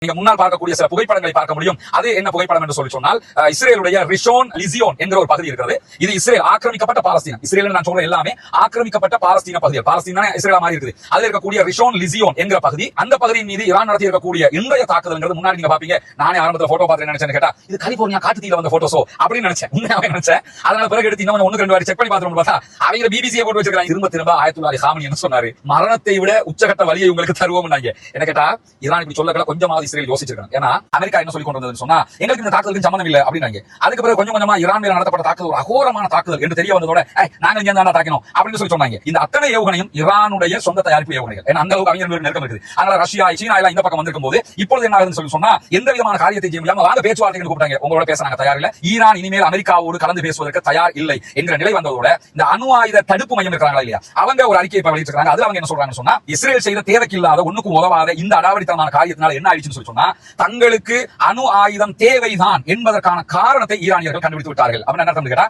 நீங்க முன்னால் பார்க்கக்கூடிய சில புகைப்படங்களை பார்க்க முடியும். அது என்ன புகைப்படம் என்று சொல்லி சொன்னால், இஸ்ரேலுடைய ரிஷோன் லிசியோன் என்கிற ஒரு பகுதி இருக்கிறது. இது இஸ்ரேல் ஆக்கிரமிக்கப்பட்ட பாலஸ்தீனம். இஸ்ரேல் நான் சொல்ற எல்லாமே ஆக்கிரமிக்கப்பட்ட பாலஸ்தீன பகுதிகள். பாலஸ்தீனா இஸ்ரேலா மாதிரி இருக்குது. அதுல இருக்கக்கூடிய ரிஷோன் லிசியோன் என்கிற பகுதி, அந்த பகுதியின் மீது ஈரான் நடத்தி இருக்கக்கூடிய இன்றைய தாக்குதல்ங்கிறது முன்னாடி நீங்க பாப்பீங்க. நானே ஆரம்பத்துல போட்டோ பார்த்து நினைச்சேன்னு கேட்டா, இது கலிபோர்னியா காட்டுத்தீல வந்த போட்டோஸோ அப்படின்னு நினைச்சேன். உண்மையாவே நினைச்சேன். அதனால பிறகு எடுத்து இன்னும் 1-2 வாட்டி செக் பண்ணி பார்த்தோம். பார்த்தா அவங்க பிபிசியை போட்டு வச்சிருக்காங்க. திரும்ப ஆயத்துல்லா அலி காமனி என்ன சொன்னாரு, மரணத்தை விட உச்சகட்ட வலியை உங்களுக்கு தருவோம். என்ன கேட்டா, ஈரான் இப்படி சொல்லல கொஞ்சமாவது இஸ்ரேல் யோசிச்சிருக்காங்க. ஏன்னா அமெரிக்கா என்ன சொல்லி கொண்டு வந்ததுன்னு சொன்னா, எங்களுக்கு இந்த தாக்குதலுக்கு சம்பந்தம் இல்ல அப்படின்னாங்க. அதுக்கு பிறகு கொஞ்சம் கொஞ்சமா ஈரான் மேல நடத்தப்பட்ட தாக்குதல் அகோரமான தாக்குதல் என்று தெரிய வந்ததோட, நாங்க இங்க தான் தாக்கணும் அப்படின்னு சொல்லி சொன்னாங்க. இந்த அத்தனை ஏவுகணையும் ஈரானுடைய சொந்த தயாரிப்பு ஏவுகணைகள். ஏன்னா அந்த அளவுக்கு அவங்க நெருக்கம் இருக்குது. அதனால ரஷ்யா, சீனா எல்லாம் இந்த பக்கம் வந்திருக்கும் போது இப்பொழுது என்ன ஆகுதுன்னு சொல்லி சொன்னா, எந்த விதமான காரியத்தை செய்ய முடியாம வாங்க பேச்சுவார்த்தைகள் கூப்பிட்டாங்க. உங்களோட பேச நாங்க தயார் இல்ல, ஈரான் இனிமேல் அமெரிக்காவோடு கலந்து பேசுவதற்கு தயார் இல்லை என்கிற நிலை வந்ததோட, இந்த அணு ஆயுத தடுப்பு மையம் இருக்கிறாங்களா இல்லையா, அவங்க ஒரு அறிக்கையை வெளியிட்டிருக்காங்க. அதுல அவங்க என்ன சொல்றாங்கன்னு சொன்னா, இஸ்ரேல் செய்த தேவைக்கில்லாத ஒண்ணுக்கும் உதவாத இந்த அடாவடித்தனமான காரியத்தினால என்ன ஆயிடுச்சுன்னு சொல்லி சொன்னா, தங்களுக்கு அணு ஆயுதம் தேவைதான் என்பதற்கான காரணத்தை ஈரானியர்கள் கண்டுபிடித்து விட்டார்கள். அப்படின்னு என்ன அர்த்தம் கேட்டா,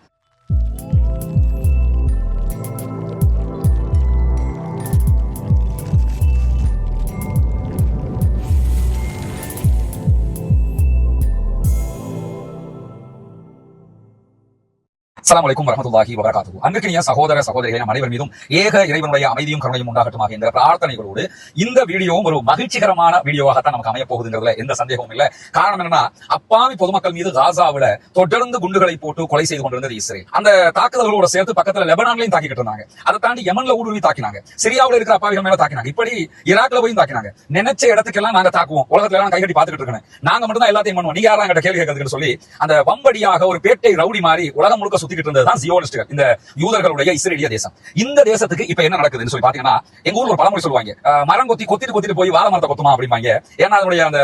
அஸ்ஸலாமு அலைக்கும் வரஹ்மத்துல்லாஹி வபரகாத்துஹு. அன்பிற்கினிய சகோதர சகோதரிகளே, நம் அனைவர் மீதும் ஏக இறைவனுடைய அமைதியும் கருணையும் உண்டாகட்டுமாக என்ற பிரார்த்தனைகளோடு இந்த வீடியோவும் ஒரு மகிழ்ச்சிகரமான வீடியோவாகத்தான் நமக்கு அமைய போகுதுங்கிறதுல எந்த சந்தேகமும் இல்ல. காரணம் என்னன்னா, அப்பாவி பொதுமக்கள் மீது காசாவில தொடர்ந்து குண்டுகளை போட்டு கொலை செய்து கொண்டிருந்தது இஸ்ரேல். அந்த தாக்குதல்களோட சேர்த்து பக்கத்துல லெபனான்லயும் தாக்கிட்டு இருந்தாங்க. அதை தாண்டி யமன்ல ஊடுருவி தாக்கினாங்க. சிரியாவில் இருக்கிற அப்பாவிகள் மேல தாக்கினாங்க. இப்படி ஈராக்ல போய் தாக்கினாங்க. நினைச்ச இடத்துக்கெல்லாம் நாங்க தாக்குவோம். உலகத்துல எல்லாம் கைகட்டி பாத்துக்கிட்டு இருக்கேன். நாங்க மட்டும் தான் எல்லாத்தையும் பண்ணுவோம். நீங்க யாரா என்கிட்ட கேள்வி கேட்கறதுன்னு சொல்லி அந்த வம்படியாக ஒரு பேட்டை ரவுடி மாதிரி உலகம் முழுக்க சுத்திக்கிட்டு இருந்ததுதான் ஜியோனிஸ்டுகள், இந்த யூதர்களுடைய இஸ்ரேலிய தேசம். இந்த தேசத்துக்கு இப்ப என்ன நடக்குதுன்னு சொல்லி பாத்தீங்கன்னா, எங்க ஊர்ல ஒரு பழமொழி சொல்லுவாங்க, மரம் கொத்திட்டு போய் வாழை மரத்தை கொத்துமா அப்படிம்பாங்க. ஏன்னா அதனுடைய அந்த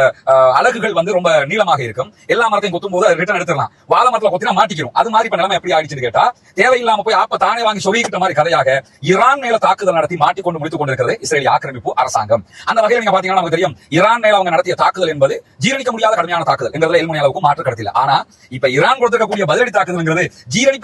அழகுகள் வந்து ரொம்ப நீளமாக இருக்கும். எல்லா மரத்தையும் கொத்தும் போது அது ரிட்டர்ன் எடுத்துடலாம். வாழை மரத்துல கொத்தினா மாட்டிக்கிறோம். அது மாதிரி இப்ப நிலைமை எப்படி ஆயிடுச்சுன்னு கேட்டா, தேவையில்லாம போய் அப்ப தானே வாங்கி சொல்லிக்கிட்ட மாதிரி கதையாக ஈரான் மேல தாக்குதல் நடத்தி மாட்டிக்கொண்டு முடித்துக் கொண்டிருக்கிறது இஸ்ரேலிய ஆக்கிரமிப்பு அரசாங்கம். அந்த வகையில் நீங்க பாத்தீங்கன்னா நமக்கு தெரியும், ஈரான் மேல அவங்க நடத்திய தாக்குதல் என்பது ஜீரணிக்க முடியாத கடுமையான தாக்குதல் என்கிறதுல எல்முனை அளவுக்கு மாற்று கடத்தில. ஆனா இப்ப ஈரான் கொடுத்திருக்கக்கூடிய பதிலடி தாக்குதல்ங்கிறது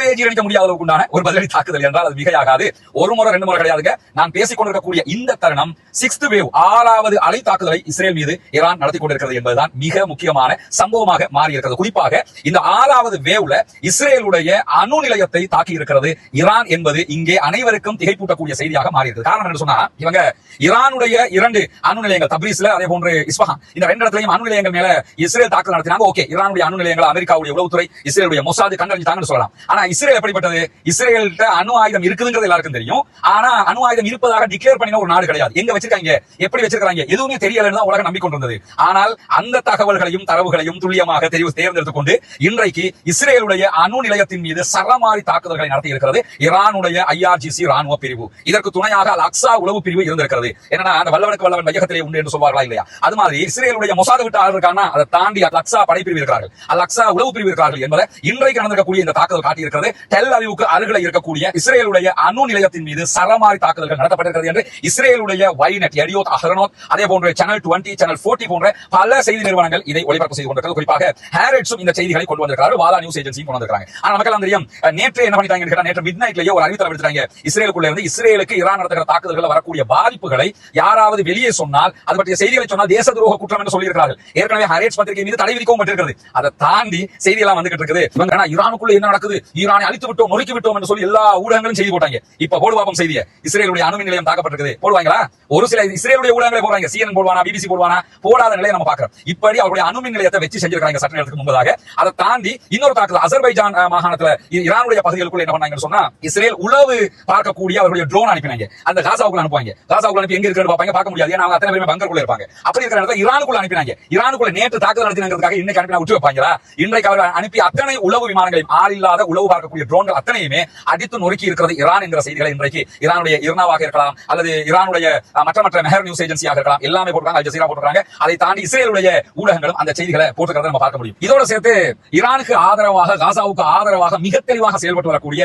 ஜீரணிக்க முடியாத அளவுக்கு உண்டான ஒரு பதிலடி தாக்குதல் என்றால் அது மிகையாகாது. ஒரு முறை 2 முறை கிடையாதுங்க. நான் பேசிக் கொண்டிருக்கக்கூடிய இந்த தருணம் 6th வேவ் 6வது அலை தாக்குதலை இஸ்ரேல் மீது ஈரான் நடத்தி கொண்டிருக்கிறது என்பதுதான் மிக முக்கியமான சம்பவமாக மாறி இருக்கிறது. குறிப்பாக இந்த 6வது வேவ்ல இஸ்ரேலுடைய அணு நிலையத்தை தாக்கி இருக்கிறது ஈரான் என்பது இங்கே அனைவருக்கும் திகைப்பூட்டக்கூடிய செய்தியாக மாறி இருக்கிறது. காரணம் என்ன சொன்னா, இவங்க ஈரானுடைய 2 அணு நிலையங்கள் தப்ரீஸ்ல, அதே போன்று இஸ்ஃபஹான், இந்த 2 இடத்துலயும் அணு நிலையங்கள் மேல இஸ்ரேல் தாக்குதல் நடத்தினாங்க. ஓகே, ஈரானுடைய அணு நிலையங்கள் அமெரிக்காவுடைய உளவுத்துறை, இஸ்ரேலுடைய மொசாது கண்டறிஞ்சாங்கன்னு சொல்லலாம். ஆனா இஸ்ரேல் எப்படிப்பட்டது, இஸ்ரேல்கிட்ட அணு ஆயுதம் இருக்குதுங்கிறது எல்லாருக்கும் தெரியும். ஆனா அணு ஆயுதம் இருப்பதாக டிக்ளேர் பண்ணின ஒரு நாடு கிடையாது. எங்க வச்சிருக்காங்க, எப்படி வச்சிருக்காங்க, எதுவுமே தெரியலன்னு தான் உலகம் நம்பிக்கொண்டிருந்தது. ஆனால் அந்த தகவல்களையும் தரவுகளையும் துல்லியமாக தேர்ந்தெடுத்துக் கொண்டு இன்றைக்கு இஸ்ரேலுடைய அணு நிலையத்தின் மீது சரமாரி தாக்குதல்களை நடத்தி இருக்கிறது ஈரானுடைய IRGC ராணுவ பிரிவு. இதற்கு துணையாக அல்-அக்ஸா உளவு பிரிவு இருந்திருக்கிறது. என்னன்னா, அந்த வல்லவனுக்கு வல்லவன் மையகத்திலே உண்டு என்று சொல்வார்களா இல்லையா, அது மாதிரி இஸ்ரேலுடைய மொசாத் விட்டு ஆள் இருக்கானா, அதை தாண்டி அல்-அக்ஸா படைப்பிரிவு இருக்கிறார்கள், அல்-அக்ஸா உளவு பிரிவு இருக்கிறார்கள் என்பதை இன்றைக்கு நடந்திருக்கக்கூடிய இந்த தாக்குதல் காட்டியிருக்கிறது. டெல் அவிவுக்கு அருகில இருக்கக்கூடிய இஸ்ரேலுடைய அணு நிலையத்தின் மீது சரமாரி தாக்குதல்கள் நடத்தப்பட்டிருக்கிறது என்று இஸ்ரேலுடைய வைநெட், எடியோத், அஹ்ரனோத், அதே போன்ற சேனல் 20, சேனல் 40 போன்ற பல செய்தி நிறுவனங்கள் இதை ஒளிபரப்பு செய்து கொண்டிருக்கிறது. குறிப்பாக ஹேரட்ஸும் இந்த செய்திகளை கொண்டு வந்திருக்கிறார், வாலா நியூஸ் ஏஜென்சியும் கொண்டு வந்திருக்காங்க. ஆனா நமக்கு தெரியும், நேற்று என்ன பண்ணிட்டாங்க கேட்டா, நேற்று மிட்நைட்லயே ஒரு அறிவித்தல் எடுத்துட்டாங்க. இஸ்ரேலுக்குள்ள இருந்து இஸ்ரேலுக்கு ஈரான் நடத்துகிற தாக்குதல்கள் வரக்கூடிய பாதிப்புகளை யாராவது வெளியே சொன்னால், அது பற்றிய செய்திகளை சொன்னால் தேச துரோக குற்றம் என்று சொல்லியிருக்கிறார்கள். ஏற்கனவே ஹேரட்ஸ் பத்திரிகை மீது தடை விதிக்கவும் பட்டிருக்கிறது. அதை தாண்டி செய்தியெல்லாம் வந்துகிட்டு இருக்குது. இவங்க ஈரானுக்குள்ள என்ன நடக்குது, ஈரானை அழித்து விட்டோம், நொறுக்கி விட்டோம் என்று சொல்லி எல்லா ஊடகங்களும் செய்தி போட்டாங்க. இப்ப போடுவாப்பம் செய்தியை, இஸ்ரேலுடைய அணு நிலையம் தாக்கப்பட்டிருக்குது போடுவாங்களா? ஒரு சில இஸ்ரேலுடைய ஊடகங்களை போடுறாங்க, CNN போடுவானா, BBC போடுவானா, போடாத நிலையை நம்ம பார்க்கிறோம். இப்படி அவருடைய அணு நிலையத்தை வச்சு செஞ்சிருக்காங்க சற்று நேரத்துக்கு முன்பதாக. அதை தாண்டி இன்னொரு தாக்குதல் அசர்பைஜான் மாகாணத்துல ஈரானுடைய பகுதிகளுக்குள்ள என்ன பண்ணாங்கன்னு சொன்னா, இஸ்ரேல் உளவு பார்க்கக்கூடிய அவருடைய ட்ரோன் அனுப்பினாங்க. அந்த காசாவுக்குள்ள அனுப்புவாங்க. காசாவுக்குள்ள அனுப்பி எங்க இருக்குன்னு பார்ப்பாங்க, பார்க்க முடியாது. ஏன்னா அவங்க அத்தனை பேருமே பங்கருக்குள்ள இருப்பாங்க. அப்படி இருக்கிற இடத்துல ஈரானுக்குள்ள அனுப்பினாங்க. ஈரானுக்குள்ள நேற்று தாக்குதல் நடத்தினாங்கிறதுக்காக இன்னைக்கு அனுப்பினா விட்டு வைப்பாங்களா? இன்றைக்கு அவர்கள் அனுப்பி அத்தனை உளவு விமானங்களையும், ஆள் இல்லாத உளவு பார்க்கக்கூடிய ட்ரோன்கள் அத்தனையுமே அடித்து நொறுக்கி இருக்கிறது ஈரான் என்கிற செய்திகளை இன்றைக்கு ஈரானுடைய இர்னாவாக இருக்கலாம், அல்லது ஈரானுடைய மற்ற மெஹர் நியூஸ் ஏஜென்சியாக இருக்கலாம், எல்லாமே போட்டுருக்காங்க. அல் ஜசீரா போட்டுருக்காங்க. அதை தாண்டி இஸ்ரேலுடைய ஊடகங்களும் அந்த செய்திகளை போட்டுக்கிறத நம்ம பார்க்க முடியும். இதோட சேர்த்து ஈரானுக்கு ஆதரவாக, காசாவுக்கு ஆதரவாக மிக தெளிவாக செயல்பட்டு வரக்கூடிய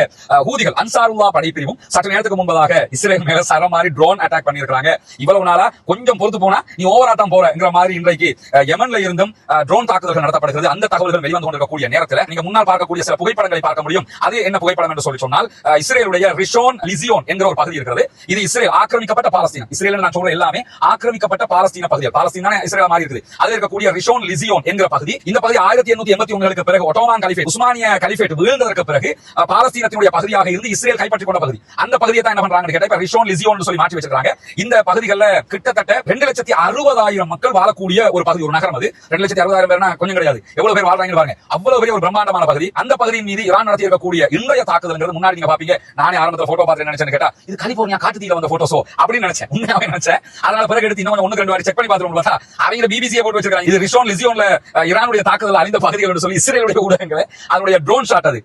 ஹூதிகள், அன்சாருல்லா படைப்பிரிவும் சற்று நேரத்துக்கு முன்பதாக இஸ்ரேல் மேல சரமாரி ட்ரோன் அட்டாக் பண்ணியிருக்காங்க. இவ்வளவு நாளா கொஞ்சம் பொறுத்து போனா நீ ஓவராட்டம் போறங்கிற மாதிரி இன்றைக்கு யமன்ல இருந்தும் ட்ரோன் தாக்குதல்கள் நடத்தப்படுகிறது. அந்த தகவல்கள் வெளிவந்து கொண்டிருக்கக்கூடிய நேரத்தில் நீங்க முன்னால் பார்க்கக்கூடிய சில புகைப்படங்களை பார்க்க முடியும். முடியும். அது என்ன புகைப்படம் என்று சொல்லி சொன்னால், இஸ்ரேலுடைய ரிஷோன் லிசியோன் என்கிற ஒரு பகுதி இருக்கிறது. இது இஸ்ரேல் ஆக்கிரமிக்கப்பட்ட பாலஸ்தீனம். இஸ்ரேல் நான் சொல்ற எல்லாமே ஆக்கிரமிக்கப்பட்ட பாலஸ்தீன பகுதிகள். பாலஸ்தீனா இஸ்ரேல் மாதிரி இருக்குது. அதில் இருக்கக்கூடிய ரிஷோன் லிசியோன் என்கிற பகுதி, இந்த பகுதி 1881 பிறகு ஒட்டோமான் கலிஃபேட், உஸ்மானிய கலிஃபேட் வீழ்ந்ததற்கு பிறகு பாலஸ்தீனத்தினுடைய பகுதியாக இருந்து இஸ்ரேல் கைப்பற்றிக் கொண்ட பகுதி. அந்த பகுதியை தான் என்ன பண்றாங்க கேட்டா இப்ப ரிஷோன் லிசியோன் சொல்லி மாற்றி வச்சிருக்காங்க. இந்த பகுதிகளில் கிட்டத்தட்ட 2,60,000 மக்கள் வாழக்கூடிய ஒரு பகுதி, ஒரு நகரம். அது 2,60,000 பேர்னா கொஞ்சம் கிடையாது. எவ்வளவு பேர் வாழ்றாங்கன்னு பாருங்க. அவ்வளவு பெரிய ஒரு பிரம்மாண்டமான பகுதி. அந்த பகுதியின் மீது ஈரான் நடத்தி இருக்கக்கூடிய இன்றைய தாக்குதல்ங்கிறது முன்னாடி நீங்க பாப்பீங்க. நானே ஆரம்பத்தில் போட்டோ பார்த்து நினைச்சேன்னு கேட்டா இது கலிபோர்னியா காட்டுத்தீல வந்த போட்டோஸோ அப்படின்னு நினைச்சேன். உண்மையாவே நினைச்சேன். அதனால பிறகு எடுத்து இன்னும் 1-2 வாட்டி செக் பண்ணி பார்த்துருவோம். அவங்க பிபிசியை போட்டு வச்சிருக்காங்க. இது ரிஷோன் லிசியோன்ல ஈரானுடைய தாக்குதல் அழிந்த பகுதிகள் என்று சொல்லி இஸ்ரேலுடைய ஊடகங்களை அதனுடைய ட்ரோன் ஷாட், அது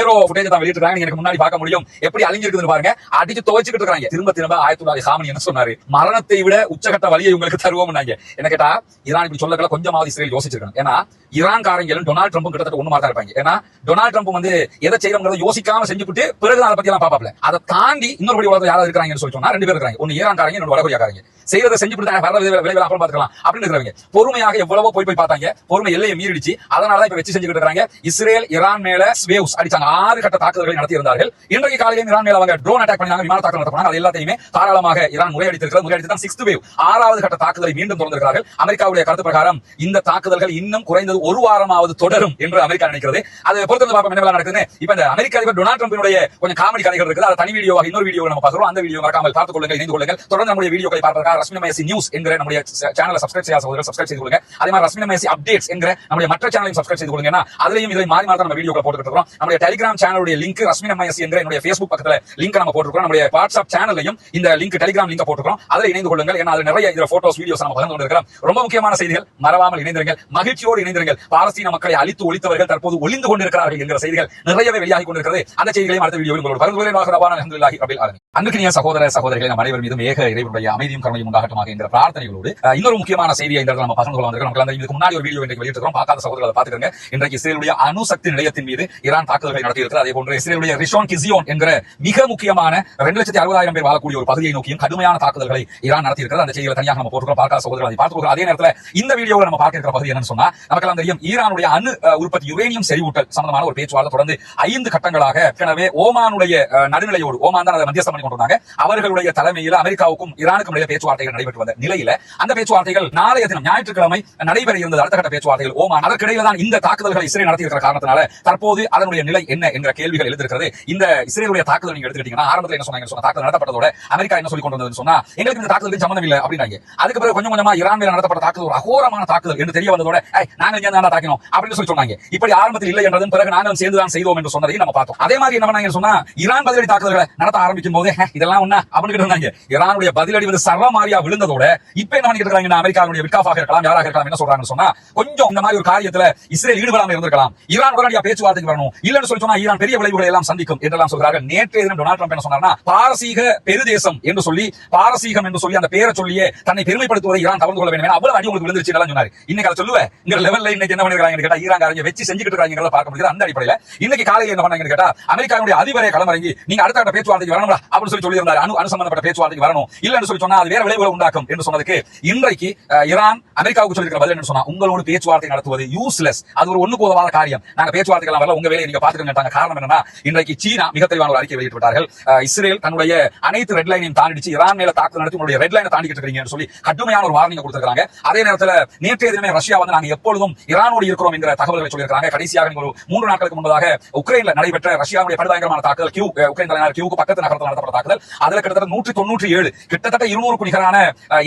ஏரோ ஃபுட்டேஜ் தான் வெளியிட்டிருக்காங்க. எனக்கு முன்னாடி பார்க்க முடியும் எப்படி அழிஞ்சிருக்குன்னு பாருங்க. அடிச்சு துவைச்சிட்டு இருக்காங்க. திரும்ப ஆயத்துல்லாஹி ஹாமனி என்ன சொன்னாரு, மரணத்தை விட உச்சகட்ட வலியை உங்களுக்கு தருவோம். என்ன கேட்டா ஈரான் இப்படி சொல்லக்கல கொஞ்சமாவது இஸ்ரேல் யோசிச்சிருக்காங்க. ஏன்னா ஈரான் காரங்களும் டொனால்ட் ட்ரம்பும் கிட்டத்தட்ட ஒண்ணு மாதிரி தான் இருப்பாங்க. ஏன்னா டொனால்ட் ட்ரம்ப் வந்து எதை செய்யறோங்கிறத யோசிக்காம செஞ்சுட்டு பிறகு அதை பத்தி எல்லாம் பாப்பாப்ல. அதை தாண்டி இன்னொரு உலகத்தில் யாராவது இருக்காங்கன்னு சொல்லி சொன்னா 2 பேர் இருக்காங்க. ஒன்னு ஈரான் காரங்க, இன்னொரு வடகொரியாக்காரங்க. செய்யறதை செஞ்சு விளைவுகள் அப்புறம் பார்த்துக்கலாம் அப்படின்னு இருக்கிறவங்க பொறுமையாக எவ்வளவோ போய் பார்த்தாங்க. பொறுமை எல்லையை மீறிடுச்சு. அதனாலதான் இப்ப வச்சு செஞ்சுக்கிட்டு இருக்காங்க. இஸ்ரேல் ஈரான் மேல வேவ்ஸ் அடிச்சாங்க. 6 கட்ட தாக்குதல்களை நடத்தி இருந்தார்கள். இன்றைக்கு காலையில் ஈரான் மேல அவங்க ட்ரோன் அட்டாக் பண்ணாங்க, விமான தாக்குதல் நடத்தினாங்க. அது எல்லாத்தையுமே தாராளமாக ஈரான் முறையடித்திருக்கிறது. முறையடித்து தான் 6th வேவ் 6வது கட்ட தாக்குதலை மீண்டும் தொடர்ந்திருக்கிறார்கள். அமெரிக்காவுடைய கருத்து பிரகாரம் இந்த தாக்குதல்கள் இன்னும் குறைந்தது 1 வாரமாவது தொடரும் என்று அமெரிக்கா நினைக்கிறது. அதை பொறுத்து பார்ப்போம் என்ன நடக்குது. இப்ப இந்த அமெரிக்க அதிபர் டொனால்ட் ட்ரம்பினுடைய கொஞ்சம் காமெடி கதைகள் இருக்குது. அதை தனி வீடியோவாக இன்னொரு வீடியோ நம்ம பார்க்கிறோம். அந்த வீடியோ மறக்காமல் பார்த்துக் கொள்ளுங்கள், இணைந்து கொள்ளுங்கள். தொடர்ந்து நம்முடைய வீடியோக்களை பார்ப்பதற்காக ரஸ்மின் மயசி நியூஸ் என்கிற நம்முடைய சேனலை சப்ஸ்கிரைப் செய்யாத சகோதரர்கள் சப்ஸ்கிரைப் செய்து கொள்ளுங்க. அதே மாதிரி ரஸ்மின் மயசி அப்டேட்ஸ் என்கிற நம்முடைய மற்ற சேனலையும் சப்ஸ்கிரைப் செய்து கொள்ளுங்க. அதுலயும் இதை மாறி மாறி நம்ம வீடியோக்களை போட்டுட்டு இருக்கோம். நம்முடைய டெலிகிராம் சேனலுடைய லிங்க் ரஸ்மின் மயசி என்கிற என்னுடைய Facebook பக்கத்துல லிங்க் நம்ம போட்டுருக்கோம். நம்முடைய வாட்ஸ்அப் சேனலையும் இந்த லிங்க் டெலிகிராம் லிங்க் போட்டுருக்கோம். அதில் இணைந்து கொள்ளுங்கள். ஏன்னா அது நிறைய இதுல போட்டோஸ் வீடியோஸ் நம்ம பகிர்ந்து கொண்டிருக்கிறோம். ரொம்ப முக்கியமான செய்திகள், மறவாமல் இணைந்திருங்கள், மகிழ்ச்சியோடு இணைந்திருங்கள். பாலஸ்தீன மக்களை அழித்து ஒழித்தவர்கள் தற்போது ஒளிந்து கொண்டிருக்கிறார்கள் என்கிற செய்திகள் நிறையவே வெளியாகி கொண்டிருக்கிறது. அந்த செய்திகளையும் அடுத்த வீடியோவில் உங்களோடு பகிர்ந்து கொள்கிறேன். அல்ஹம்துலில்லாஹி ரப்பில் ஆலமீன். அன்பிற்கினிய சகோதர சகோதரிகளை நம் அனைவர் மீதும் ஏக இறைவனுடைய அமைதியும் கருணையும் உண்டாகட்டுமாக என்கிற பிரார்த்தனைகளோடு இன்னொரு முக்கியமான செய்தியை இந்த நம்ம பகிர்ந்து கொள்ள வந்திருக்கிறோம். இதுக்கு முன்னாடி ஒரு வீடியோ இன்றைக்கு வெளியிட்டிருக்கிறோம். பார்க்காத சகோதரர்களை பார்த்துக்கங்க. இன்றைக்கு இஸ்ரேலுடைய அணுசக்தி நிலையத்தின் மீது ஈரான் தாக்குதல்களை நடத்தியிருக்கிறது. அதே போன்று இஸ்ரேலுடைய ரிஷோன் லிசியோன் என்கிற மிக முக்கியமான 2,60,000 பேர் வாழக்கூடிய ஒரு பகுதியை நோக்கியும் கடுமையான தாக்குதல்களை ஈரான் நடத்தியிருக்கிறது. அந்த செய்திகளை தனியாக நம்ம போட்டுக்கிறோம். பார்க்காத சகோதரர்கள் அதை பார்த்துக்கொள்கிறோம். அதே நேரத்தில் இந்த வீடியோவில் நம்ம பார்க்கிற பகுதி என்னன்னு சொன்னா, நமக்கெல்லாம் தெரியும் ஈரானுடைய அணு உற்பத்தி யுரேனியம் செறிவூட்டல் சம்பந்தமான ஒரு பேச்சுவார்த்தை தொடர்ந்து 5 கட்டங்களாக எனவே ஓமானுடைய நடுநிலையோடு, ஓமான் தான் அதை மத்தியஸ்தம் பண்ணி கொண்டிருந்தாங்க, அவர்களுடைய தலைமையில் அமெரிக்காவுக்கும் ஈரானுக்கும் இடையே பேச்சுவார்த்தைகள் நடைபெற்று வந்த நிலையில அந்த பேச்சுவார்த்தைகள் நாளைய தினம் ஞாயிற்றுக்கிழமை நடைபெற இருந்தது. அடுத்த கட்ட பேச்சுவார்த்தைகள் ஓமான். அதற்கிடையில தான் இந்த தாக்குதல்களை இஸ்ரேல் நடத்தியிருக்கிற காரணத்தினால தற்போது அதனுடைய நிலை என்ன என்கிற கேள்விகள் எழுந்திருக்கிறது. இந்த இஸ்ரேலுடைய தாக்குதல் நீங்க எடுத்துக்கிட்டீங்கன்னா ஆரம்பத்தில் என்ன சொன்னாங்க சொன்னா, தாக்குதல் நடத்தப்பட்டதோட அமெரிக்கா என்ன சொல்லி கொண்டு வந்ததுன்னு சொன்னா, எங்களுக்கு இந்த தாக்குதலுக்கு சம்பந்தம் இல்லை அப்படின்னாங்க. அதுக்கு பிறகு கொஞ்சம் கொஞ்சமா ஈரான் மேல நடத்தப்பட்ட தாக்குதல் ஒரு அகோரமான தாக்குதல் என்று தெரிய வந்ததோட நாங்க இங்க தான் தாக்கினோம் அப்படின்னு சொல்லி சொன்னாங்க. இப்படி ஆரம்பத்தில் இல்லை என்றதும் பிறகு நாங்கள் சேர்ந்துதான் செய்தோம் என்று சொன்னதை நம்ம பார்த்தோம். அதே மாதிரி என்ன பண்ணாங்க சொன்னா, ஈரான் பதிலடி தாக்குதல்களை நடத்த ஆரம்பிக்கும் போது இதெல்லாம் ஒண்ணா அப்படின்னு இருந்தாங்க. ஈரானுடைய பதிலடி வந்து சர்வமாரியா விழுந்ததோட இப்ப என்ன பண்ணிட்டு இருக்காங்க, அமெரிக்காவுடைய விட்காஃபாக இருக்கலாம், யாராக இருக்கலாம், என்ன சொல்றாங்கன்னு சொன்னா, கொஞ்சம் இந்த மாதிரி ஒரு காரியத்துல இஸ்ரேல் ஈடுபடாமல் இருந்திருக்கலாம், ஈரான் உடனடியாக பேச்சுவார்த்தைக்கு வரணும், இல்லன்னு சொல்லி சொன்னா ஈரான் பெரிய விளைவுகளை எல்லாம் சந்திக்கும் என்றெல்லாம் சொல்றாங்க. நேற்றைய தினம் டொனால்ட் ட்ரம்ப் என்ன சொன்னார்னா, பாரசீக பெருதேசம் என்று சொல்லி, பாரசீகம் என்று சொல்லி அந்த பேரை சொல்லியே தன்னை பெருமைப்படுத்துவதை ஈரான் தவிர்த்து கொள்ள வேண்டும், அவ்வளவு அடி உங்களுக்கு விழுந்துருச்சு எல்லாம் சொன்னாரு. இன்னைக்கு அதை சொல்லுவேன் இங்க லெவல்ல இன்னைக்கு என்ன பண்ணிருக்காங்க கேட்டா, ஈரான் காரங்க வச்சு செஞ்சுட்டு இருக்காங்க பார்க்க முடியுது. அந்த அடிப்படையில இன்னைக்கு காலையில் என்ன பண்ணாங்கன்னு கேட்டா, அமெரிக்காவுடைய அதிபரை களமிறங்கி நீங்க அடுத்த கட்ட பேச்சுவார்த்தைக்கு வரணும் அப்படின்னு சொல்லி இருந்தாரு. அணு சம்பந்தப்பட்ட பேச்சுவார்த்தைக்கு வரணும், இல்லன்னு சொல்லி சொன்னா அது வேற விளைவுகளை உண்டாக்கும் என்று சொன்னதுக்கு இன்றைக்கு ஈரான் அமெரிக்காவுக்கு சொல்லிருக்கிற பதில் என்ன சொன்னா, உங்களோட பேச்சுவார்த்தை நடத்துவது யூஸ்லெஸ், அது ஒரு ஒண்ணுக்கு உதவாத காரியம், நாங்க பேச்சுவார்த்தைகள் வரல, உங்க வேலையை நீங்க பாத்துக்கங்க. காரணம் என்னன்னா, இன்றைக்கு சீனா மிக தெளிவான ஒரு அறிக்கை வெளியிட்டு விட்டார்கள். இஸ்ரேல் தன்னுடைய அனைத்து ரெட் லைனையும் தாண்டிச்சு ஈரான் மேல தாக்குதல் நடத்தி உங்களுடைய ரெட் லைனை தாண்டிட்டு இருக்கீங்கன்னு சொல்லி கடுமையான ஒரு வார்னிங் கொடுத்திருக்காங்க. அதே நேரத்தில் நேற்றைய தினமே ரஷ்யா வந்து நாங்க எப்பொழுதும் ஈரானோடு இருக்கிறோம் என்கிற தகவல்களை சொல்லியிருக்காங்க. கடைசியாக ஒரு 3 நாட்களுக்கு முன்பதாக உக்ரைன்ல நடைபெற்ற ரஷ்யாவுடைய படுபயங்கரமான தாக்குதல், உக்ரைன் தலைநகர் கியூவுக்கு பக்கத்து நகரத்தில் நடத்தப்பட்ட தாக்குதல், அதுல கிட்டத்தட்ட 197 கிட்டத்தட்ட 200 நிகரான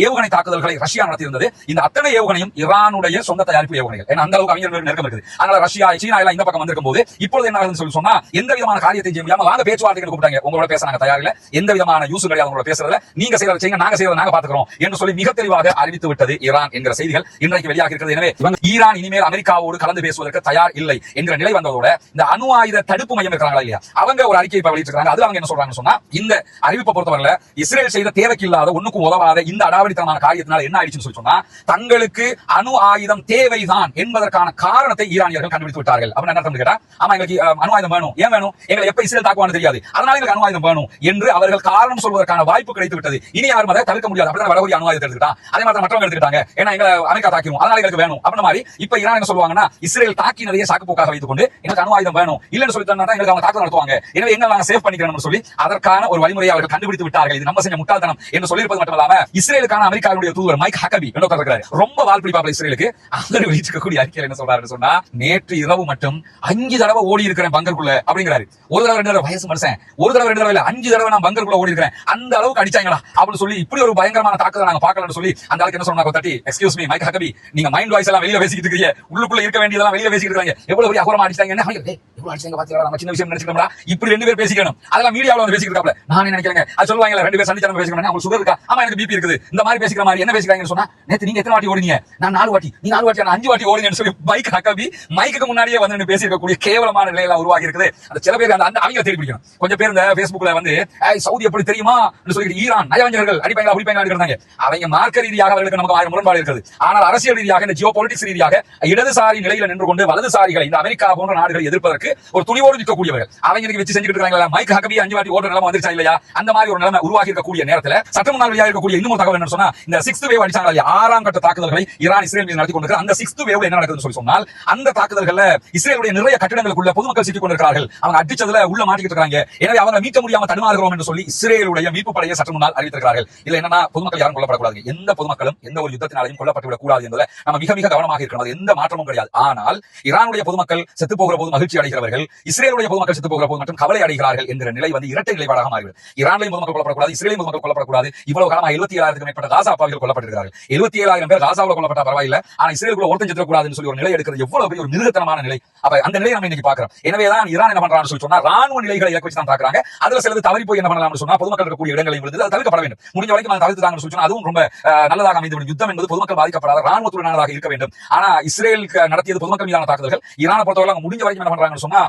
ஏவுகணை தாக்குதல்களை ரஷ்யா நடத்தியிருந்தது. இந்த அத்தனை ஏவுகணையும் ஈரானுடைய சொந்த தயாரிப்பு ஏவுகணைகள். ஏன்னா அந்த அளவுக்கு அவங்க நெருக்கம் இருக்குது. அதனால ரஷ்யா சீனா எல்லாம் இந்த பக்கம் வந்திருக்கும் போது இப்பொழுது என்ன ஆகுதுன்னு சொல்லி சொன்னா, எந்த விதமான காரியத்தை செய்ய முடியாம வாங்க பேச்சுவார்த்தைக்கு கூப்பிட்டாங்க, உங்களோட பேச நாங்க தயாரில்லை, எந்த விதமான யூஸ் கிடையாது உங்களோட பேசுறதுல, நீங்க செய்யறதை செய்யுங்க, நாங்க செய்யறதை நாங்க பாத்துக்கிறோம் என்று சொல்லி மிக தெளிவாக அறிவித்து விட்டது ஈரான் என்கிற செய்திகள் இன்றைக்கு வெளியாக இருக்கிறது. எனவே ஈரான் இனிமேல் அமெரிக்காவோடு கலந்து பேசுவதற்கு தயார் இல்லை என்கிற நிலை வந்ததோட இந்த அணு ஆயுத தடுப்பு மையம் இருக்கிறாங்களா இல்லையா, அவங்க ஒரு அறிக்கையை வெளியிட்டிருக்காங்க. அது அவங்க என்ன சொல்றாங்கன்னு சொன்னா, இந்த அறிவிப்பை பொறுத்தவரை இஸ்ரேல் செய்த தேவைக்கு இல்லாத ஒண்ணுக்கு உதவாத இந்த அடாவடித்தனமான காரியத்தினால என்ன ஆயிடுச்சுன்னு சொல்லி சொன்னா, தங்களுக்கு அணு ஆயுதம் தேவைதான் என்பதற்கான காரணத்தை ஈரானியர்கள் கண்டுபிடித்து விட்டார்கள். அப்படின்னு என்ன கேட்டா, ஆமா எங்களுக்கு அணு ஆயுதம் வேணும், ஏன் வேணும், எங்களை எப்ப இஸ்ரேல் தாக்குவான்னு தெரியாது, அதனால எங்களுக்கு அணு ஆயுதம் வேணும் என்று அவர்கள் காரணம் சொல்வதற்கான வாய்ப்பு கிடைத்து விட்டது. இனி யாரும் அதை தவிர்க்க முடியாது. அப்படிதான் வடகொரியா அணு ஆயுதத்தை எடுத்துக்கிட்டான், அதே மாதிரி மற்றவங்க எடுத்துக்கிட்டாங்க, ஏன்னா எங்களை அமெரிக்கா தாக்கிடும், அதனால எங்களுக்கு வேணும். அப்படி மாதிரி இப்ப ஈரான் என்ன சொல்லுவாங்கன்னா, இஸ்ரேல் தாக்கினதையே சாக்கு போக்காக வைத்துக் கொண்டு எங்களுக்கு அணு ஆயுதம் வேணும் இல்லன்னு சொல்லி சொன்னா எங்களுக்கு அவங்க தாக்குதல் நடத்துவாங்க, எனவே எங்களை நாங்க சேவ் பண்ணிக்கிறோம்னு சொல்லி அதற்கான ஒரு வழிமுறையை அவர்கள் கண்டுபிடித்து விட்டார்கள். இது நம்ம செஞ்ச முட்டாள்தனம் என்று சொல்லியிருப்பது மட்டுமல்லாம இஸ்ரேலுக்கான அமெரிக்காவுடைய தூதர் மைக் ஹக்கபி இருக்கிறார், ரொம்ப வாழ்பிடிப்பாப்ல இஸ்ரேலுக்கு. அவர் வெளியிட்டிருக்கக்கூடிய அறிக்கையில் என்ன சொல்றாருன்னு சொன்னா, நேற்று இரவு மட்டும் 5 தடவை ஓடி இருக்கிறேன் பங்கருக்குள்ள அப்படிங்கிறாரு. ஒரு தடவை 2 தடவை வயசு மனுஷன், ஒரு தடவை 2 தடவை இல்ல 5 தடவை நான் பங்கருக்குள்ள ஓடி இருக்கிறேன், அந்த அளவுக்கு அடிச்சாங்களா அப்படின்னு சொல்லி இப்படி ஒரு பயங்கரமான தாக்குதல் நாங்க பார்க்கலாம்னு சொல்லி அந்த ஆளுக்கு என்ன சொன்னாங்க தட்டி, எக்ஸ்கியூஸ் மீ மைக் ஹக்கபி, நீங்க மைண்ட் வாய்ஸ் எல்லாம் வெளியில பேசிக்கிட்டு இருக்கீங்க, உள்ளுக்குள்ள இருக்க வேண்டியதெல்லாம் வெளியில பேசிக்கிட்டு இருக்காங்க, எவ்வளவு பெரிய அகோரமா அடிச்சாங்க, எவ்வளவு அடிச்சாங்க பாத்தீங்களா, நம்ம சின்ன விஷயம் நினைச்சுக்கோங்களா, இப்படி 2 பேர் பேசிக்கணும், அதெல்லாம் மீடியாவில் வந்து பேசிக்கிட்டு இருக்காப்ல. நான் நினைக்கிறேன் அது சொல்லுவாங்க 2 பேர் சந்திச்சு பேசிக்கணும், அவங்க சுகர் இருக்கா, ஆமா எனக்கு பிபி இருக்குது, இந்த மாதிரி பேசிக்கிற மாதிரி என்ன பேசிக்கிறாங்கன்னு சொன்னா, நேத்து நீங்க எத்தனை வாட்டி ஓடுனீங்க, நான் 4 வாட்டி, நீ 4 வாட்டி, நான் 5 வாட்டி ஓடுங்கன்னு சொல்லி மைக் ஹக்கபி மைக்கு முன்னாடியே வந்து பேசியிருக்கக்கூடிய கேவலமான நிலையில உருவாகி இருக்குது. அந்த சில பேர் அந்த அவங்க தேடி பிடிக்கணும். கொஞ்சம் பேர் இந்த Facebookல வந்து சவுதி எப்படி தெரியுமா சொல்லி ஈரான் நயவஞ்சகர்கள் அடிப்பைங்களா அப்படிப்பைங்களா இருக்கிறாங்க. அவங்க மார்க்க ரீதியாக அவர்களுக்கு நமக்கு 1000 முரண்பாடு இருக்குது. ஆனால் அரசியல் ரீதியாக இந்த ஜியோ பொலிட்டிக்ஸ் ரீதியாக இடதுசாரி நிலையில நின்று கொண்டு வலதுசாரிகளை இந்த அமெரிக்கா போன்ற நாடுகளை எதிர்ப்பதற்கு ஒரு துணிவோடு நிற்கக்கூடியவர்கள் அவங்க வச்சு செஞ்சுட்டு இருக்காங்க. மைக் ஹக்கபி 5 வாட்டி ஓடுற நிலைமை வந்துருச்சா இல்லையா, அந்த மாதிரி ஒரு நிலைமை உருவாகி இருக்கக்கூடிய நேரத்தில் சற்று முன்னால் வெளியாக இருக்கக்கூடிய இன்னும் தகவல் என்ன சொன்னா, இந்த 6th வேவ் அடிச்சாங்க இல்லையா, 6ஆம் கட்ட தாக்குதல்களை ஈரான் இஸ்ரேல் மீது நடத்தி கொண்டிருக்கிற அந்த 6th வேவ்ல என்ன நடக்குதுன்னு சொல்லி சொன்னால், அந்த தாக்குதல்கள்ல இஸ்ரேலுடைய நிறைய கட்டிடங்களுக்குள்ள பொதுமக்கள் சிக்கிக் கொண்டிருக்கிறார்கள், அவங்க அடிச்சதுல உள்ள மாட்டிக்கிட்டு இருக்காங்க, எனவே அவங்க மீட்க முடியாம தடுமாறுகிறோம் என்று சொல்லி இஸ்ரேலுடைய மீட்பு படையை சற்று முன்னால் அறிவித்திருக்கிறார்கள். இல்ல என்னன்னா, பொதுமக்கள் யாரும் கொல்லப்படக்கூடாது, எந்த பொதுமக்களும் எந்த ஒரு யுத்தத்தினாலையும் கொல்லப்பட்டுவிடக் கூடாது என்பதில் நம்ம மிக மிக கவனமாக இருக்கிறோம், அது எந்த மாற்றமும் கிடையாது. ஆனால் ஈரானுடைய பொதுமக்கள் செத்து போகிற போது மகிழ்ச்சி அடைகிறவர்கள், இஸ்ரேலுடைய பொதுமக்கள் செத்து போகிற போது மட்டும் கவலை அடைகிறார்கள் என்கிற நிலை வந்து இரட்டை நிலைப்பாடாக மாறிவிடும். ஈரானிலையும் பொதுமக்கள் கொல்லப்படக்கூடாது, இஸ்ரேலையும் பொதுமக்கள் கொல்லப்படக்கூடாது. இவ்வளவு காலமாக 77,000க்கும் மேற்பட்ட காசா அப்பாவிகள் கொல்லப்பட்டிருக்கிறார்கள். 77,000 பேர் காசாவில் கொல்லப்பட்ட பரவாயில்லை, ஆனா இஸ்ரேலுக்குள்ள ஒருத்தன் செத்துக்கூடாதுன்னு சொல்லி ஒரு நிலை எடுக்கிறது எவ்வளவு பெரிய ஒரு மிருகத்தனமான நிலை. அப்ப அந்த நிலையை நம்ம இன்னைக்கு பார்க்கிறோம். எனவேதான் ஈரான் என்ன பண்றான்னு சொல்லி சொன்னா, ராணுவ நிலைகளை இலக்கு வச்சு தான் தாக்குறாங்க. அதுல சிலது தவறி போய் என்ன பண்ணலாம்னு சொன்னா, பொதுமக்கள் இருக்கக்கூடிய இடங்களையும் விழுந்து அது தவிர்க்கப்பட வேண்டும். முடிஞ்ச வரைக்கும் அதை தவிர்த்துட்டாங்கன்னு சொல்லி சொன்னா அதுவும் ரொம்ப நல்லதாக அமைந்துவிடும். யுத்தம் என்பது பொதுமக்கள் பாதிக்கப்படாத ராணுவத்துடனானதாக இருக்க வேண்டும். ஆனா இஸ்ரேல் நடத்தியது பொதுமக்கள் மீதான தாக்குதல்கள். ஈரானை பொறுத்தவரை முடிஞ்ச வரைக்கும் என்ன பண்றாங்கன்னு சொன்னா,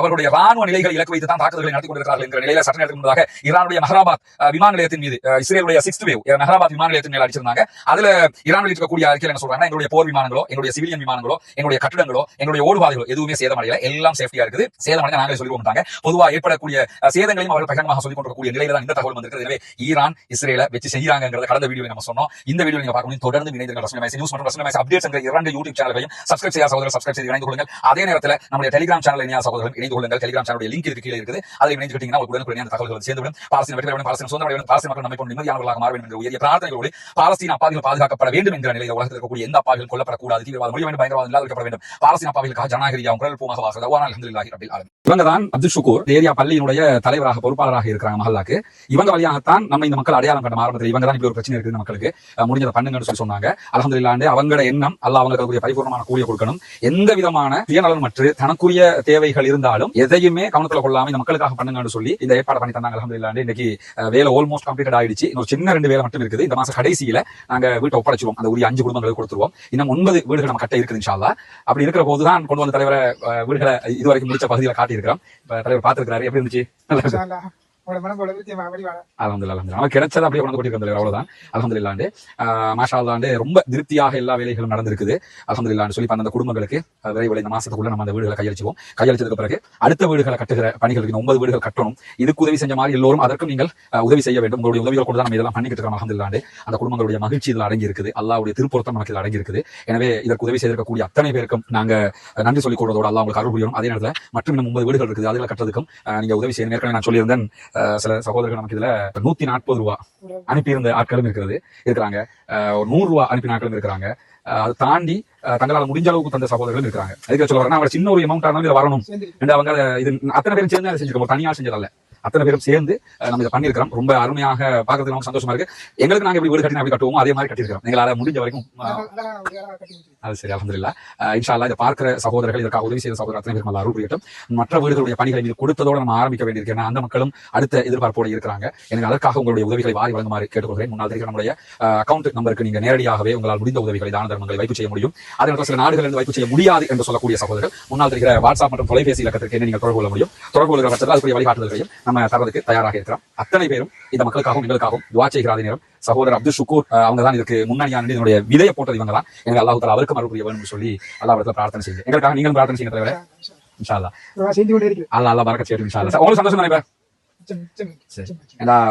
அவருடைய ராணுவ நிலைகளை இலக்கு வைத்து தான் தாக்குதல்களை நடத்தி கொண்டிருக்கிறார்கள் என்ற நிலையில சட்ட நேரத்துக்கு முன்னதாக ஈரானுடைய மெஹ்ராபாத் விமான நிலையத்தின் மீது இஸ்ரேலுடைய 6th வேவ் மெஹ்ராபாத் விமான நிலையத்தின் மேல அடிச்சிருந்தாங்க. அதுல ஈரான் வெளியிடக்கூடிய அறிக்கையில் என்ன சொல்றாங்க, எங்களுடைய போர் விமானங்களோ, எங்களுடைய சிவிலியன் விமானங்களோ, எங்களுடைய கட்டிடங்களோ, எங்களுடைய ஓடுபாதைகளோ எதுவுமே சேதமடையல, எல்லாம் சேஃப்டியா இருக்குது. சேதமடைஞ்சா நாங்களே சொல்லிக் கொடுத்தாங்க. பொதுவா ஏற்படக்கூடிய சேதங்களையும் அவர்கள் பகிரங்கமாக சொல்லிக் கொண்டிருக்கக்கூடிய நிலையில தான் இந்த தகவல் வந்திருக்கிறது. எனவே ஈரான் இஸ்ரேலை வச்சு செய்யறாங்கிறத கடந்த வீடியோவில் நம்ம சொன்னோம். இந்த வீடியோ நீங்க பார்க்கணும், தொடர்ந்து இணைந்திருங்கள். ரசூல் மேசி நியூஸ் மற்றும் ரசூல் மேசி அப்டேட்ஸ் என்ற 2 யூடியூப் சேனல்களையும் சப்ஸ்கிரைப் செய்ய சகோதரர் சப்ஸ்கிரைப் செய்து இணைந்து கொள்ளுங்கள். அதே நேரத்தில் நம்முடைய டெலிகிராம் சேனல் இணைய சகோதரர்கள் இணைந்து கொள்ளுங்கள். டெலிகிராம் சேனலுடைய லிங்க் இதுக்கு கீழே இருக்குது. அதை இணைந்துக்கிட்டீங்கன்னா உடனுக்குடன் அந்த தகவல்கள் சேர்ந்துவிடும். பாலஸ்தீன வெற்றி வேண்டும், பாலஸ்தீன சுதந்திரம் வேண்டும், பாலஸ்தீன மக்கள் நம்மை போன்ற நிம்மதியானவர்களாக மாற வேண்டும் என்ற உயரிய பிரார்த்தனைகளோடு பாலஸ்தீன அப்பாவிகள் பாதுகாக்கப்பட வேண்டும் என்ற நிலையில் உலகத்தில் இருக்கக்கூடிய எந்த அப்பாவிகள் கொல்லப்படக்கூடாது, தீவிரவாத முடிய வேண்டும், பயங்கரவாதம் இல்லாத வேண்டும், பாலஸ்தீன அப்பாவிகளுக்காக ஜனநாயகரியாவும் குரல் பூமாக வாசல் அல்ஹம்துலில்லாஹி ரப்பில் ஆலமீன். இவங்க தான் அப்துல் ஷுக்கூர் ஏரியா பள்ளியினுடைய தலைவராக பொறுப்பாளராக இருக்கிறாங்க மஹல்லாக்கு. இவங்க வழியாகத்தான் நம்ம இந்த மக்கள் அடையாளம் கண்ட ஆரம்பத்தில் இவங்க தான் இப்படி ஒரு பிரச்சனை இருக்குது மக்களுக்கு முடிஞ்சதை பண்ணுங்கன்னு சொல்லி சொன்னாங்க. அல்ஹம்துலில்லாஹ் அவங்களோட எண்ணம் அல்லாஹ் அவங்களுக்கு பரிபூர்ணமான கூலிய கொடுக்கணும். எந்த விதமான சுயநலன் மற்றும் தனக்குரிய தேவைகள் இருந்தாலும் எதையுமே கவனத்துல கொள்ளாம இந்த மக்களுக்காக பண்ணுங்கன்னு சொல்லி இந்த ஏற்பாடு பண்ணி தந்தாங்க. அல்ஹம்துலில்லாஹ் இன்னைக்கு வேலை ஆல்மோஸ்ட் கம்ப்ளீட் ஆயிடுச்சு. இன்னொரு சின்ன 2 வேலை மட்டும் இருக்குது. இந்த மாசம் கடைசியில நாங்க வீட்டை ஒப்படைச்சிருவோம். அந்த உரிய 5 குடும்பங்களுக்கு கொடுத்துருவோம். இன்னும் 9 வீடுகள் நம்ம கட்ட இருக்குது இன்ஷா அல்லாஹ். அப்படி இருக்கிற போதுதான் கொண்டு வந்த தலைவரை வீடுகளை இதுவரைக்கும் முடிச்ச பகுதியில காட்டியிருக்கிறோம். தலைவர் பார்த்திருக்கிறாரு, எப்படி இருந்துச்சு? அல்ஹம்துலில்லாஹ் கிடைச்சது அப்படியே கொண்டு கொண்டிருக்கிற அவ்வளவுதான். அல்ஹம்துலில்லாஹ் மாஷா அல்லாஹ் ரொம்ப திருப்தியாக எல்லா வேலைகளும் நடந்திருக்குது. அல்ஹம்துலில்லாஹ் சொல்லி அந்த குடும்பங்களுக்கு விரைவில் இந்த மாசத்துக்குள்ள நம்ம அந்த வீடுகளை கையளிச்சுவோம். கையளிச்சதுக்கு பிறகு அடுத்த வீடுகளை கட்டுகிற பணிகளுக்கு 9 வீடுகள் கட்டணும். இதுக்கு உதவி செஞ்ச மாதிரி எல்லோரும் அதற்கும் நீங்கள் உதவி செய்ய வேண்டும். உங்களுடைய உதவிகள் கூட தான் நம்ம இதெல்லாம் பண்ணிக்கிட்டு இருக்கோம். அல்ஹம்துலில்லாஹ் அந்த குடும்பங்களுடைய மகிழ்ச்சி இதில் அடங்கி இருக்குது. அல்லாஹ்வுடைய திருப்பொருத்தம் நமக்கு இதில் அடங்கி இருக்குது. எனவே இதற்கு உதவி செய்திருக்கக்கூடிய அத்தனை பேருக்கும் நாங்க நன்றி சொல்லிக் கொள்வதோடு அல்லாஹ் உங்களுக்கு அருள் புரியணும். அதே நேரத்தில் மற்றும் இன்னும் 9 வீடுகள் இருக்குது, அதுகளை கட்டுறதுக்கும் நீங்க உதவி செய்யணும். ஏற்கனவே நான் சொல்லியிருந்தேன், சில சகோதரர்கள் நமக்கு இதுல 140 ரூபாய் அனுப்பியிருந்த ஆட்களும் இருக்கிறாங்க. 100 ரூபாய் அனுப்பின ஆட்களும் இருக்கிறாங்க. அதை தாண்டி தங்களால் முடிஞ்ச அளவுக்கு தந்த சகோதரர்கள் இருக்கிறாங்க. அதுக்கு சொல்ல வரேன், அவங்க சின்ன ஒரு அமௌண்ட் ஆனாலும் இதை வரணும். அவங்க இது அத்தனை பேரும் சேர்ந்து அதை செஞ்சிருக்கோம், தனியாக செஞ்சதல்ல. அத்தனை பேரும் சேர்ந்து நம்ம இதை பண்ணியிருக்கிறோம். ரொம்ப அருமையாக பார்க்கறதுக்கு நமக்கு சந்தோஷமா இருக்கு. எங்களுக்கு நாங்க எப்படி வீடு கட்டி அப்படி கட்டுவோமோ அதே மாதிரி கட்டியிருக்கிறோம். எங்களால முடிஞ்ச வரைக்கும் அது சரி. அல்ஹம்துலில்லாஹ் இன்ஷா அல்லாஹ் இதை பார்க்கிற சகோதரர்கள், இதற்காக உதவி செய்த சகோதரர் அத்தனை பேருக்கு அருள் புரியட்டும். மற்ற வீடுகளுடைய பணிகளை இது கொடுத்ததோடு நம்ம ஆரம்பிக்க வேண்டியிருக்கு. ஏன்னா அந்த மக்களும் அடுத்த எதிர்பார்ப்போடு இருக்கிறாங்க. எனக்கு அதற்காக உங்களுடைய உதவிகளை வாரி வழங்குமாறு கேட்டுக்கொள்கிறேன். முன்னால் தெரிவிக்கிற நம்முடைய அக்கௌண்ட் நம்பருக்கு நீங்க நேரடியாகவே உங்களால் முடிந்த உதவிகளை தான தர்மங்களை வைப்பு செய்ய முடியும். அதே நேரத்தில் சில நாடுகளில் வைப்பு செய்ய முடியாது என்று சொல்லக்கூடிய சகோதரர்கள் முன்னால் தெரிகிற வாட்ஸ்அப் மற்றும் தொலைபேசி இலக்கத்திற்கு என்ன நீங்கள் தொடர்பு கொள்ள முடியும். தொடர்பு கொள்கிற பட்சத்தில் அதுக்குரிய வழிகாட்டுதல்களையும் நம்ம தரதுக்கு தயாராக இருக்கிறோம். அத்தனை பேரும் இந்த மக்களுக்காகவும் எங்களுக்காகவும் துஆ செய்கிற அதே நேரம் சகோதரர் அப்துல் ஷுக்கூர் அவங்க தான் இதுக்கு முன்னணியான இதனுடைய விதையை போட்டது இவங்க தான். எனக்கு அல்லாஹ் தஆலா அவருக்கு அருள் புரிய வேண்டும் சொல்லி அல்லாஹ்விடத்தில் பிரார்த்தனை செய்யுங்க. எங்களுக்காக நீங்களும் பிரார்த்தனை செய்யுங்க தலைவரே. இன்ஷா அல்லாஹ் அல்லாஹ் பரக்கத் செய்யட்டும். இன்ஷா அல்லாஹ் உங்களுக்கு சந்தோஷம் தானே?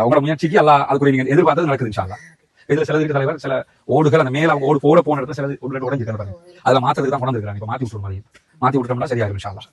உங்களோட முயற்சிக்கு அல்லாஹ் அதுக்குரிய நீங்க எதிர்பார்த்தது நடக்குது இன்ஷா அல்லாஹ். இதுல சிலருக்கு தலைவர் சில ஓடுகள் அந்த மேல அவங்க ஓடு போட போன இடத்துல சில உடஞ்சிருக்காங்க. அதுல மாத்திரத்துக்கு தான் கொண்டு வந்துருக்காங்க. இப்ப மாத்தி விட்டுற மாதிரி மாத்தி விட்டுட்டோம்னா சரியாயிரும் இன்ஷா அல்லாஹ்.